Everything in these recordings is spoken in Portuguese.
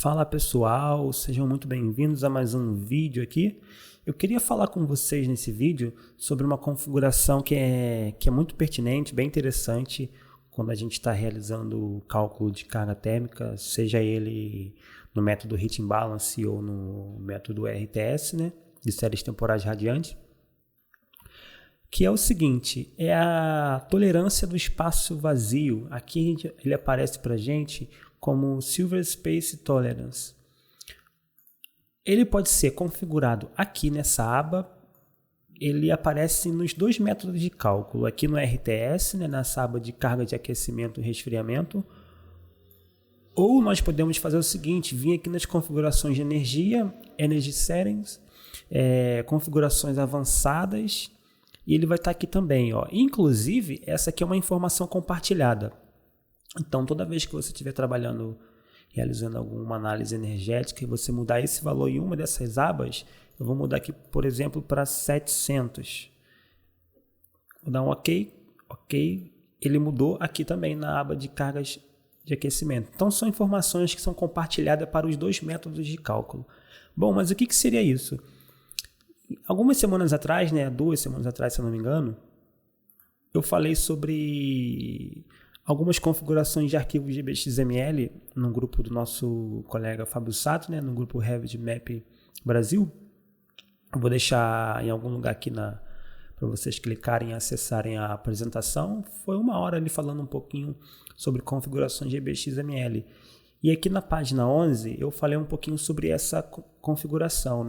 Fala pessoal, sejam muito bem-vindos a mais um vídeo aqui. Eu queria falar com vocês nesse vídeo sobre uma configuração que é muito pertinente, bem interessante quando a gente está realizando o cálculo de carga térmica, seja ele no método Heating Balance ou no método RTS, né, de séries temporais radiantes, que é o seguinte, é a tolerância do espaço vazio. Aqui ele aparece para a gente como Silver Space Tolerance. Ele pode ser configurado aqui nessa aba, ele aparece nos dois métodos de cálculo, aqui no RTS, né, nessa aba de carga de aquecimento e resfriamento, ou nós podemos fazer o seguinte, vir aqui nas configurações de energia, Energy Settings, configurações avançadas, e ele vai estar aqui também. Ó. Inclusive, essa aqui é uma informação compartilhada. Então, toda vez que você estiver trabalhando, realizando alguma análise energética e você mudar esse valor em uma dessas abas, eu vou mudar aqui, por exemplo, para 700. Vou dar um OK. Ele mudou aqui também na aba de cargas de aquecimento. Então, são informações que são compartilhadas para os dois métodos de cálculo. Bom, mas o que seria isso? Algumas semanas atrás, 2 semanas atrás, se eu não me engano, eu falei sobre algumas configurações de arquivos GBXML no grupo do nosso colega Fábio Sato, no grupo Revit Map Brasil. Eu vou deixar em algum lugar aqui para vocês clicarem e acessarem a apresentação. Foi 1 hora ali falando um pouquinho sobre configurações GBXML. E aqui na página 11 eu falei um pouquinho sobre essa configuração,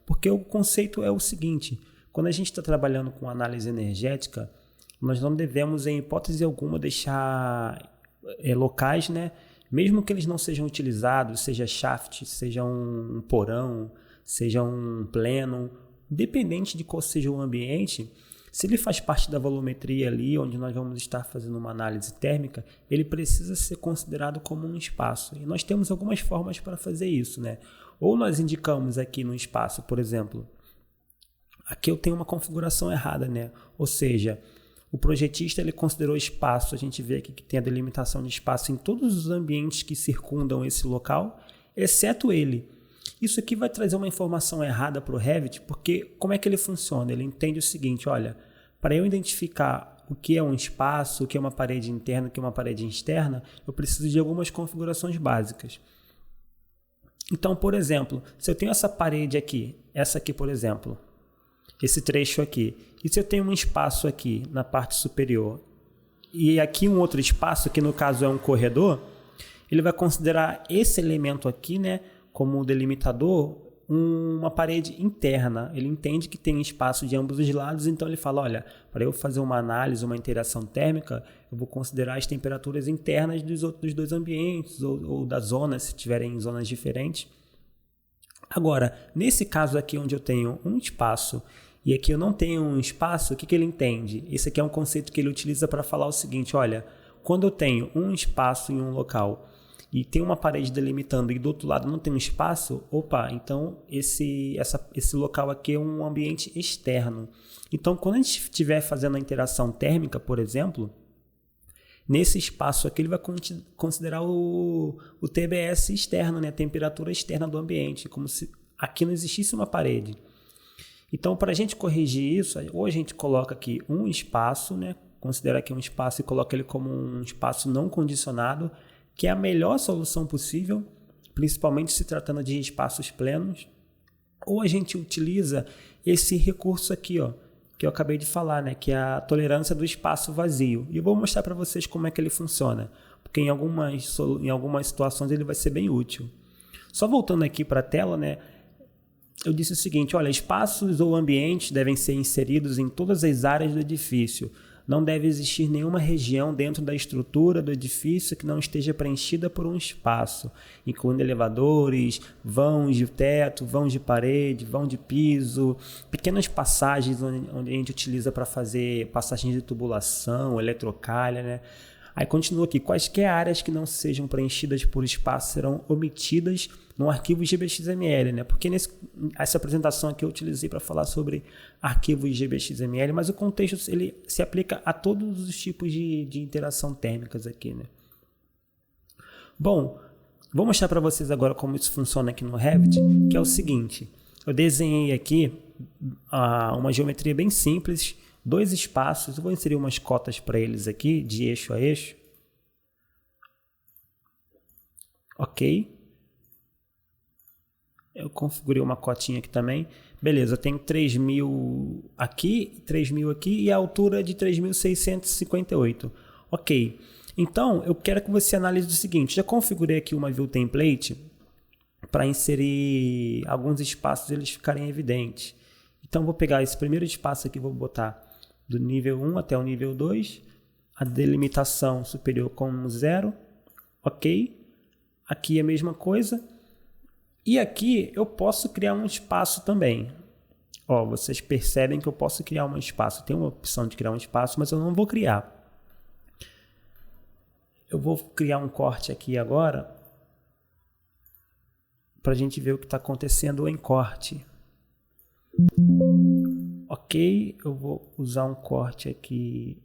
Porque o conceito é o seguinte, quando a gente está trabalhando com análise energética, nós não devemos, em hipótese alguma, deixar locais, mesmo que eles não sejam utilizados, seja shaft, seja um porão, seja um plenum, independente de qual seja o ambiente, se ele faz parte da volumetria ali, onde nós vamos estar fazendo uma análise térmica, ele precisa ser considerado como um espaço. E nós temos algumas formas para fazer isso, Ou nós indicamos aqui no espaço, por exemplo, aqui eu tenho uma configuração errada, Ou seja, o projetista ele considerou espaço, a gente vê aqui que tem a delimitação de espaço em todos os ambientes que circundam esse local, exceto ele. Isso aqui vai trazer uma informação errada para o Revit, porque como é que ele funciona? Ele entende o seguinte, olha, para eu identificar o que é um espaço, o que é uma parede interna, o que é uma parede externa, eu preciso de algumas configurações básicas. Então, por exemplo, se eu tenho essa parede aqui, essa aqui, por exemplo, esse trecho aqui, e se eu tenho um espaço aqui na parte superior, e aqui um outro espaço, que no caso é um corredor, ele vai considerar esse elemento aqui, como delimitador, uma parede interna. Ele entende que tem espaço de ambos os lados, então ele fala, olha, para eu fazer uma análise, uma interação térmica, eu vou considerar as temperaturas internas dos dois ambientes, ou das zonas, se tiverem zonas diferentes. Agora, nesse caso aqui onde eu tenho um espaço e aqui eu não tenho um espaço, o que ele entende? Esse aqui é um conceito que ele utiliza para falar o seguinte, olha, quando eu tenho um espaço em um local e tem uma parede delimitando e do outro lado não tem um espaço, então esse local aqui é um ambiente externo. Então, quando a gente estiver fazendo a interação térmica, por exemplo, nesse espaço aqui ele vai considerar o TBS externo, a temperatura externa do ambiente, como se aqui não existisse uma parede. Então, para a gente corrigir isso, ou a gente coloca aqui um espaço, considera aqui um espaço e coloca ele como um espaço não condicionado, que é a melhor solução possível, principalmente se tratando de espaços plenos, ou a gente utiliza esse recurso aqui, que eu acabei de falar, que é a tolerância do espaço vazio. E eu vou mostrar para vocês como é que ele funciona, porque em algumas situações ele vai ser bem útil. Só voltando aqui para a tela, eu disse o seguinte, olha, espaços ou ambientes devem ser inseridos em todas as áreas do edifício. Não deve existir nenhuma região dentro da estrutura do edifício que não esteja preenchida por um espaço, incluindo elevadores, vãos de teto, vãos de parede, vão de piso, pequenas passagens onde a gente utiliza para fazer passagens de tubulação, eletrocalha, Aí continua aqui, quaisquer áreas que não sejam preenchidas por espaço serão omitidas no arquivo GBXML, Porque essa apresentação aqui eu utilizei para falar sobre arquivos GBXML, mas o contexto ele se aplica a todos os tipos de interação térmicas aqui, Bom, Vou mostrar para vocês agora como isso funciona aqui no Revit, que é o seguinte. Eu desenhei aqui uma geometria bem simples, 2 espaços. Eu vou inserir umas cotas para eles aqui, de eixo a eixo. Ok. Eu configurei uma cotinha aqui também. Beleza, eu tenho 3.000 aqui, 3.000 aqui e a altura de 3.658. Ok. Então, eu quero que você analise o seguinte. Já configurei aqui uma View Template para inserir alguns espaços e eles ficarem evidentes. Então, vou pegar esse primeiro espaço aqui, vou botar do nível 1 até o nível 2. A delimitação superior com 0. Ok. Aqui é a mesma coisa. E aqui eu posso criar um espaço também. Ó, vocês percebem que eu posso criar um espaço. Tem uma opção de criar um espaço, mas eu não vou criar. Eu vou criar um corte aqui agora para a gente ver o que está acontecendo em corte. Ok, eu vou usar um corte aqui.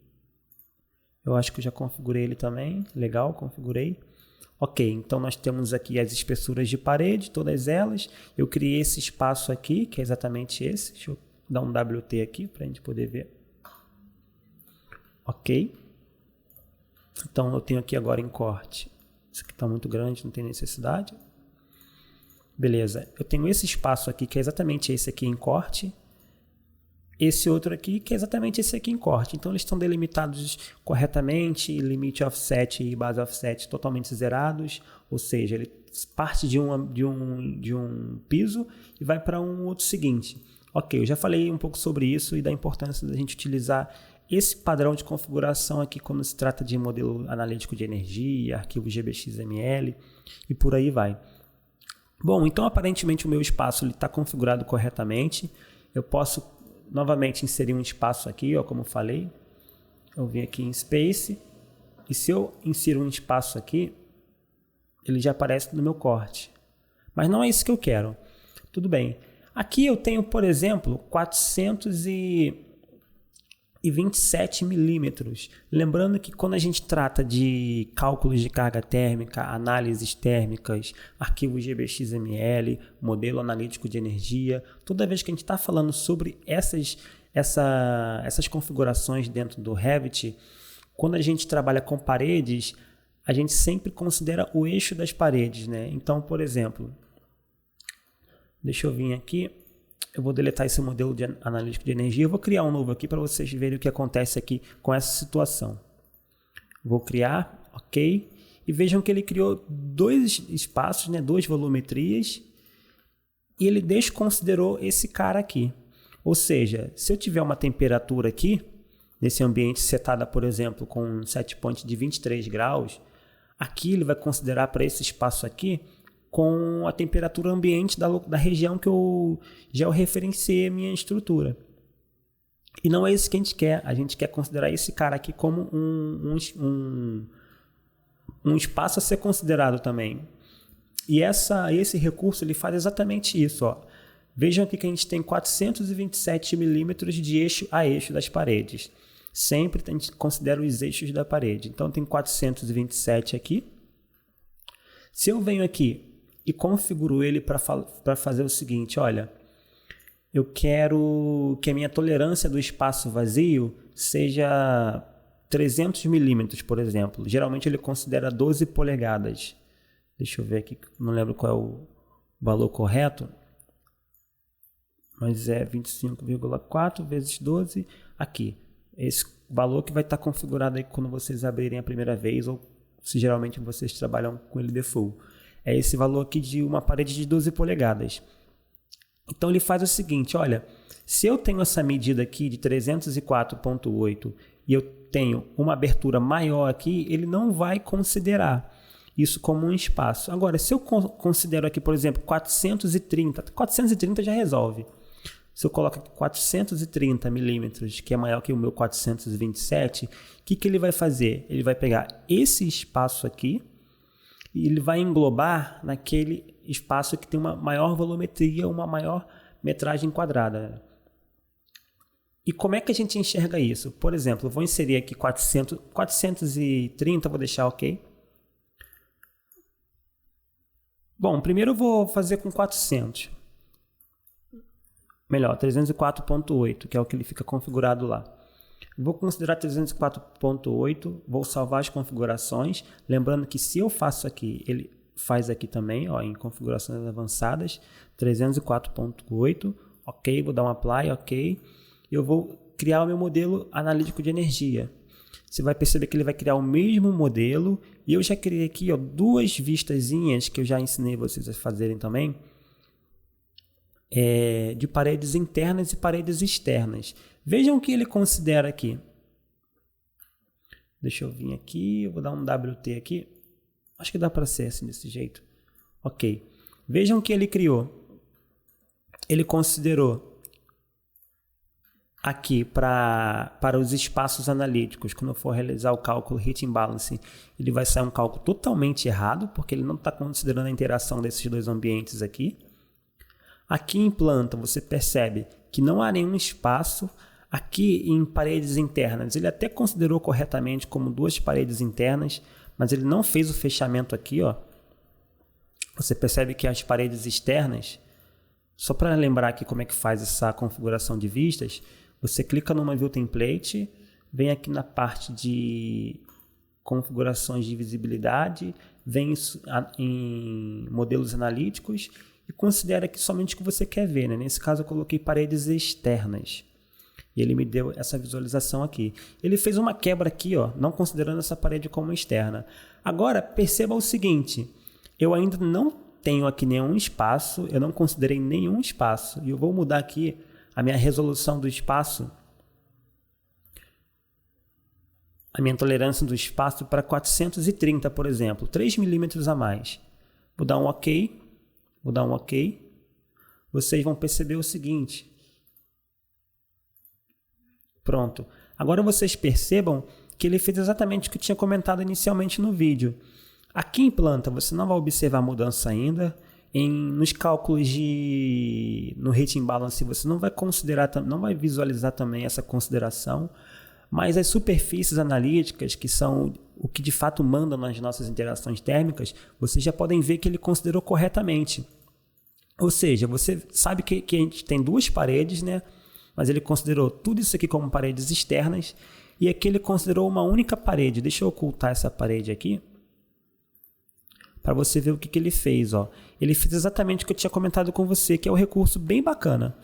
Eu acho que eu já configurei ele também. Legal, configurei. Ok, então nós temos aqui as espessuras de parede, todas elas. Eu criei esse espaço aqui, que é exatamente esse. Deixa eu dar um WT aqui para a gente poder ver. Ok. Então eu tenho aqui agora em corte. Isso aqui está muito grande, não tem necessidade. Beleza, eu tenho esse espaço aqui, que é exatamente esse aqui em corte. Esse outro aqui, que é exatamente esse aqui em corte. Então, eles estão delimitados corretamente, limite offset e base offset totalmente zerados. Ou seja, ele parte de um piso e vai para um outro seguinte. Ok, eu já falei um pouco sobre isso e da importância da gente utilizar esse padrão de configuração aqui quando se trata de modelo analítico de energia, arquivo GBXML e por aí vai. Bom, então aparentemente o meu espaço está configurado corretamente. Eu posso novamente inserir um espaço aqui, ó, como eu falei. Eu vim aqui em Space. E se eu insiro um espaço aqui, ele já aparece no meu corte. Mas não é isso que eu quero. Tudo bem. Aqui eu tenho, por exemplo, 427 milímetros. Lembrando que quando a gente trata de cálculos de carga térmica, análises térmicas, arquivo GBXML, modelo analítico de energia, toda vez que a gente está falando sobre essas configurações dentro do Revit, quando a gente trabalha com paredes, a gente sempre considera o eixo das paredes, né? Então, por exemplo, deixa eu vir aqui. Eu vou deletar esse modelo de analítico de energia. Eu vou criar um novo aqui para vocês verem o que acontece aqui com essa situação. Vou criar, ok. E vejam que ele criou 2 espaços, né, 2 volumetrias. E ele desconsiderou esse cara aqui. Ou seja, se eu tiver uma temperatura aqui, nesse ambiente setada, por exemplo, com um set point de 23 graus, aqui ele vai considerar para esse espaço aqui com a temperatura ambiente da região que eu já referenciei a minha estrutura. E não é isso que a gente quer. A gente quer considerar esse cara aqui como um espaço a ser considerado também. E esse recurso ele faz exatamente isso. Ó. Vejam aqui que a gente tem 427 milímetros de eixo a eixo das paredes. Sempre a gente considera os eixos da parede. Então tem 427 aqui. Se eu venho aqui e configuro ele para fazer o seguinte, olha, eu quero que a minha tolerância do espaço vazio seja 300 milímetros, por exemplo. Geralmente ele considera 12 polegadas. Deixa eu ver aqui, não lembro qual é o valor correto, mas é 25,4 vezes 12 aqui. Esse valor que vai estar configurado aí quando vocês abrirem a primeira vez ou se geralmente vocês trabalham com ele default. É esse valor aqui de uma parede de 12 polegadas. Então ele faz o seguinte, olha, se eu tenho essa medida aqui de 304,8 e eu tenho uma abertura maior aqui, ele não vai considerar isso como um espaço. Agora, se eu considero aqui, por exemplo, 430 já resolve. Se eu coloco aqui 430 milímetros, que é maior que o meu 427, o que ele vai fazer? Ele vai pegar esse espaço aqui, e ele vai englobar naquele espaço que tem uma maior volumetria, uma maior metragem quadrada. E como é que a gente enxerga isso? Por exemplo, eu vou inserir aqui 430, vou deixar ok. Bom, primeiro eu vou fazer com 400. Melhor, 304.8, que é o que ele fica configurado lá. Vou considerar 304.8, vou salvar as configurações. Lembrando que se eu faço aqui, ele faz aqui também, ó, em configurações avançadas, 304.8, ok, vou dar um apply, ok. Eu vou criar o meu modelo analítico de energia. Você vai perceber que ele vai criar o mesmo modelo, e eu já criei aqui, ó, duas vistazinhas que eu já ensinei vocês a fazerem também, de paredes internas e paredes externas. Vejam o que ele considera aqui. Deixa eu vir aqui, eu vou dar um WT aqui. Acho que dá para ser assim, desse jeito. Ok. Vejam o que ele criou. Ele considerou aqui para os espaços analíticos, quando eu for realizar o cálculo heat imbalance, ele vai sair um cálculo totalmente errado, porque ele não está considerando a interação desses dois ambientes aqui. Aqui em planta, você percebe que não há nenhum espaço. Aqui em paredes internas, ele até considerou corretamente como duas paredes internas, mas ele não fez o fechamento aqui, ó. Você percebe que as paredes externas, só para lembrar aqui como é que faz essa configuração de vistas, você clica numa View Template, vem aqui na parte de configurações de visibilidade, vem em modelos analíticos e considera aqui somente o que você quer ver, né? Nesse caso eu coloquei paredes externas. E ele me deu essa visualização aqui. Ele fez uma quebra aqui, ó, não considerando essa parede como externa. Agora, perceba o seguinte. Eu ainda não tenho aqui nenhum espaço. Eu não considerei nenhum espaço. E eu vou mudar aqui a minha resolução do espaço. A minha tolerância do espaço para 430, por exemplo. 3 milímetros a mais. Vou dar um OK. Vou dar um OK. Vocês vão perceber o seguinte. Pronto. Agora vocês percebam que ele fez exatamente o que eu tinha comentado inicialmente no vídeo. Aqui em planta você não vai observar mudança ainda. Nos cálculos no heat imbalance você não vai considerar, não vai visualizar também essa consideração. Mas as superfícies analíticas, que são o que de fato manda nas nossas interações térmicas, vocês já podem ver que ele considerou corretamente. Ou seja, você sabe que a gente tem duas paredes, né? Mas ele considerou tudo isso aqui como paredes externas, e aqui ele considerou uma única parede. Deixa eu ocultar essa parede aqui, para você ver o que ele fez. Ó. Ele fez exatamente o que eu tinha comentado com você, que é um recurso bem bacana.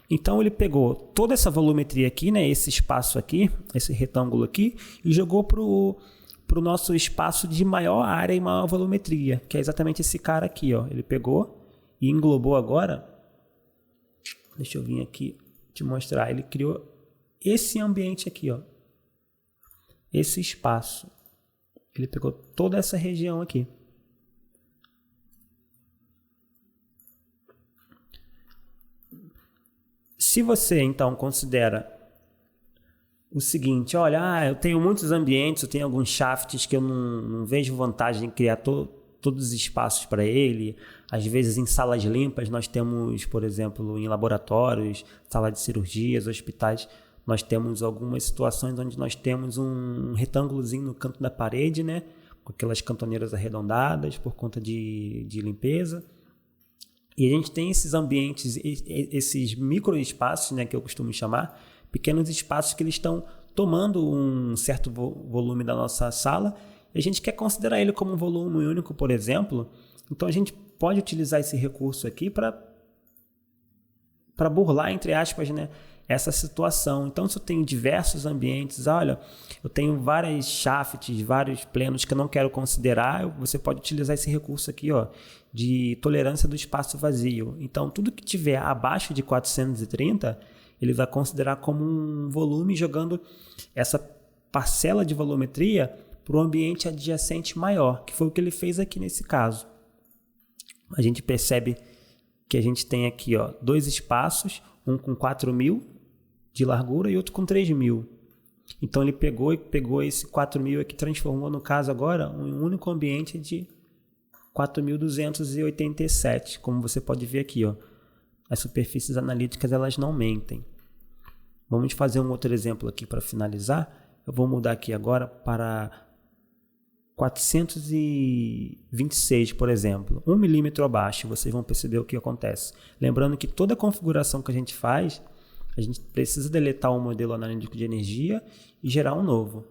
Então ele pegou toda essa volumetria aqui, né, esse espaço aqui, esse retângulo aqui, e jogou para o nosso espaço de maior área e maior volumetria, que é exatamente esse cara aqui. Ó. Ele pegou e englobou agora. Deixa eu vir aqui te mostrar. Ele criou esse ambiente aqui, ó, esse espaço. Ele pegou toda essa região aqui. Se você então considera o seguinte, olha, eu tenho muitos ambientes, eu tenho alguns shafts que eu não vejo vantagem em criar todos os espaços para ele. Às vezes em salas limpas nós temos, por exemplo, em laboratórios, sala de cirurgias, hospitais, nós temos algumas situações onde nós temos um retângulozinho no canto da parede, né, com aquelas cantoneiras arredondadas por conta de limpeza. E a gente tem esses ambientes, esses microespaços, né, que eu costumo chamar, pequenos espaços que eles estão tomando um certo volume da nossa sala, e a gente quer considerar ele como um volume único, por exemplo. Então a gente pode utilizar esse recurso aqui para burlar, entre aspas, né, essa situação. Então, se eu tenho diversos ambientes, olha, eu tenho várias shafts, vários plenos que eu não quero considerar, você pode utilizar esse recurso aqui, ó, de tolerância do espaço vazio. Então, tudo que tiver abaixo de 430, ele vai considerar como um volume, jogando essa parcela de volumetria para o ambiente adjacente maior, que foi o que ele fez aqui nesse caso. A gente percebe que a gente tem aqui, ó, dois espaços, um com 4.000 de largura e outro com 3.000. Então ele pegou esse 4.000 aqui, transformou no caso agora um único ambiente de 4.287, como você pode ver aqui, ó. As superfícies analíticas, elas não mentem. Vamos fazer um outro exemplo aqui para finalizar. Eu vou mudar aqui agora para 426, por exemplo, 1 milímetro abaixo, vocês vão perceber o que acontece. Lembrando que toda configuração que a gente faz, a gente precisa deletar um modelo analítico de energia e gerar um novo.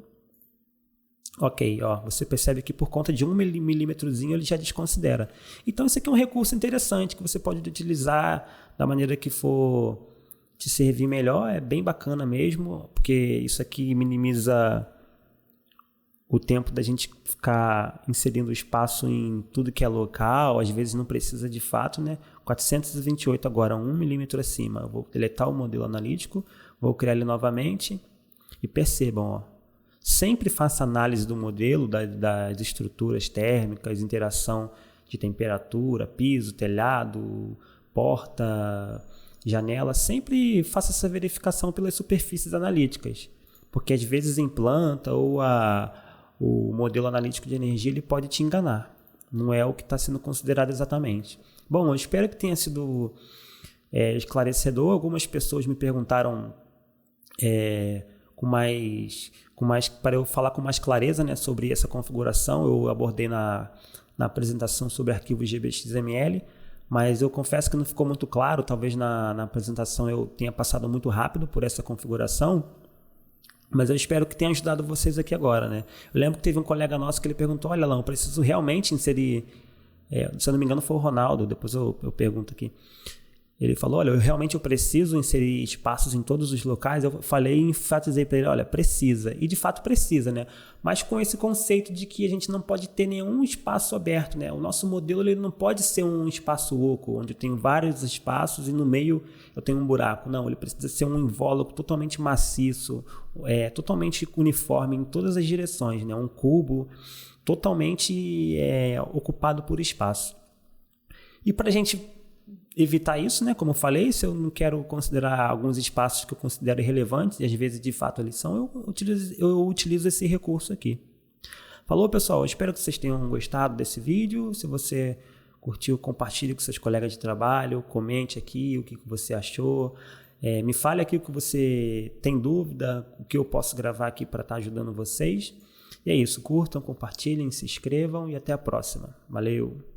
Ok, ó, você percebe que por conta de 1 milímetrozinho ele já desconsidera. Então isso aqui é um recurso interessante que você pode utilizar da maneira que for te servir melhor. É bem bacana mesmo, porque isso aqui minimiza o tempo da gente ficar inserindo espaço em tudo que é local. Às vezes não precisa de fato, né? 428 agora, 1 milímetro acima. Eu vou deletar o modelo analítico, vou criar ele novamente e percebam, ó. Sempre faça análise do modelo, das estruturas térmicas, interação de temperatura, piso, telhado, porta, janela. Sempre faça essa verificação pelas superfícies analíticas, porque às vezes em planta ou o modelo analítico de energia ele pode te enganar. Não é o que está sendo considerado exatamente. Bom, eu espero que tenha sido esclarecedor. Algumas pessoas me perguntaram para eu falar com mais clareza, né, sobre essa configuração. Eu abordei na apresentação sobre arquivos GBXML, mas eu confesso que não ficou muito claro. Talvez na apresentação eu tenha passado muito rápido por essa configuração, mas eu espero que tenha ajudado vocês aqui agora, né? Eu lembro que teve um colega nosso que ele perguntou: olha, Lão, eu preciso realmente inserir, se eu não me engano foi o Ronaldo, depois eu pergunto aqui. Ele falou: olha, eu preciso inserir espaços em todos os locais. Eu falei e enfatizei para ele: olha, precisa. E de fato precisa, né? Mas com esse conceito de que a gente não pode ter nenhum espaço aberto, né? O nosso modelo ele não pode ser um espaço oco, onde eu tenho vários espaços e no meio eu tenho um buraco. Não, ele precisa ser um invólucro totalmente maciço, totalmente uniforme em todas as direções, né? Um cubo totalmente ocupado por espaço. E para a gente evitar isso, né? Como eu falei, se eu não quero considerar alguns espaços que eu considero irrelevantes, e às vezes de fato eles são, eu utilizo esse recurso aqui. Falou, pessoal? Eu espero que vocês tenham gostado desse vídeo. Se você curtiu, compartilhe com seus colegas de trabalho, comente aqui o que você achou. Me fale aqui o que você tem dúvida, o que eu posso gravar aqui para estar ajudando vocês. E é isso, curtam, compartilhem, se inscrevam e até a próxima. Valeu!